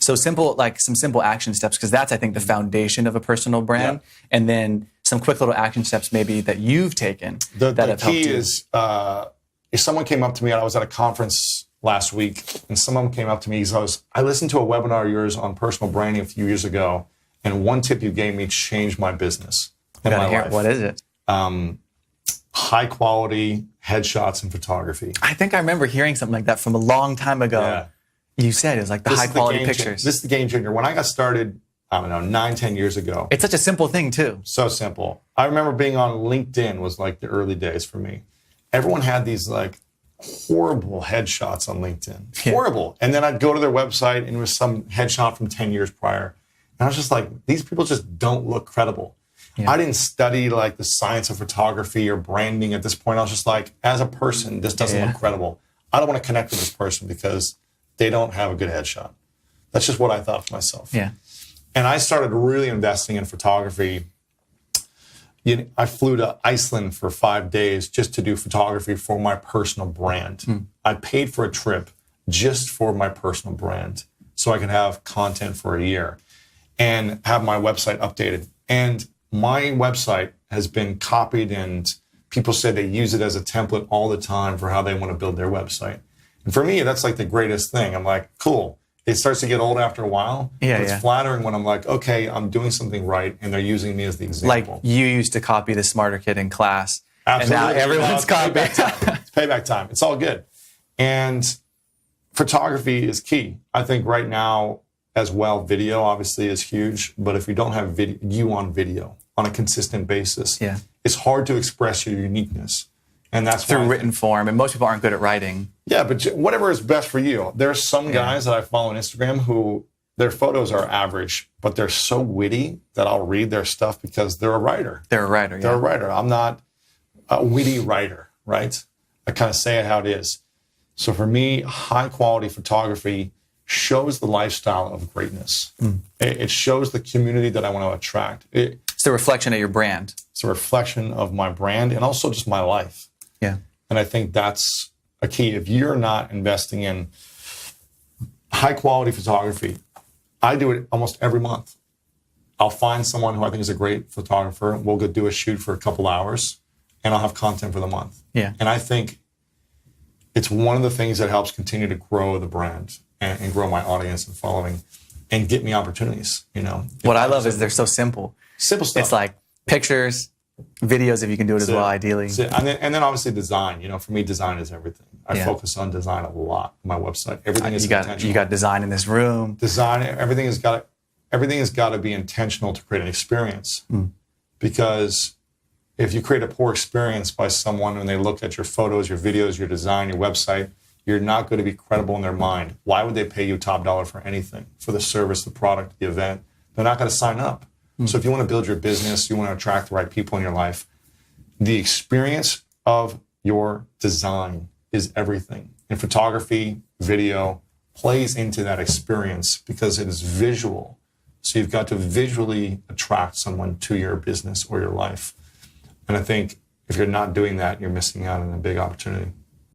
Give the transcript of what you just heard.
So simple, like some simple action steps, because that's, I think, the foundation of a personal brand. Yeah. And then some quick little action steps maybe that you've taken that have helped you. The key is, if someone came up to me, I was at a conference last week, and someone came up to me, I listened to a webinar of yours on personal branding a few years ago, and one tip you gave me changed my business and my life. What is it? High quality headshots and photography. I think I remember hearing something like that from a long time ago. Yeah. You said it was like the high quality pictures. This is the game changer. When I got started, I don't know, 9-10 years ago. It's such a simple thing too. So simple. I remember being on LinkedIn was like the early days for me. Everyone had these like horrible headshots on LinkedIn. Yeah. Horrible. And then I'd go to their website and it was some headshot from 10 years prior. And I was just like, these people just don't look credible. Yeah. I didn't study like the science of photography or branding at this point. I was just like, as a person, this doesn't look credible. I don't want to connect with this person because they don't have a good headshot. That's just what I thought for myself. Yeah. And I started really investing in photography. I flew to Iceland for 5 days just to do photography for my personal brand. I paid for a trip just for my personal brand so I could have content for a year and have my website updated. And my website has been copied, and people say they use it as a template all the time for how they want to build their website. And for me, that's like the greatest thing. I'm like, cool. It starts to get old after a while. Yeah, but it's flattering when I'm like, okay, I'm doing something right, and they're using me as the example. Like you used to copy the Smarter Kid in class. Absolutely. And now everyone's copying. It's payback time. It's all good. And photography is key. I think right now as well, video obviously is huge. But if you don't have you on video on a consistent basis, it's hard to express your uniqueness. And that's through written form. And most people aren't good at writing. Yeah, but whatever is best for you. There's some guys that I follow on Instagram who their photos are average, but they're so witty that I'll read their stuff because they're a writer. They're a writer, They're a writer. I'm not a witty writer, right? I kind of say it how it is. So for me, high quality photography shows the lifestyle of greatness. It shows the community that I want to attract. It's a reflection of your brand. It's a reflection of my brand and also just my life. Yeah. And I think that's a key. If you're not investing in high quality photography, I do it almost every month. I'll find someone who I think is a great photographer. We'll go do a shoot for a couple hours and I'll have content for the month. Yeah. And I think it's one of the things that helps continue to grow the brand and grow my audience and following and get me opportunities, you know. What I love is they're so simple. Simple stuff. It's like pictures, videos if you can do it as well, ideally. And then obviously design. You know, for me, design is everything. I focus on design a lot on my website. Everything is intentional. You got design in this room. Design, everything has got to be intentional to create an experience. Because if you create a poor experience by someone when they look at your photos, your videos, your design, your website, you're not going to be credible in their mind. Why would they pay you top dollar for anything? For the service, the product, the event? They're not going to sign up. So if you want to build your business, you want to attract the right people in your life, the experience of your design is everything. And photography, video plays into that experience because it is visual. So you've got to visually attract someone to your business or your life. And I think if you're not doing that, you're missing out on a big opportunity.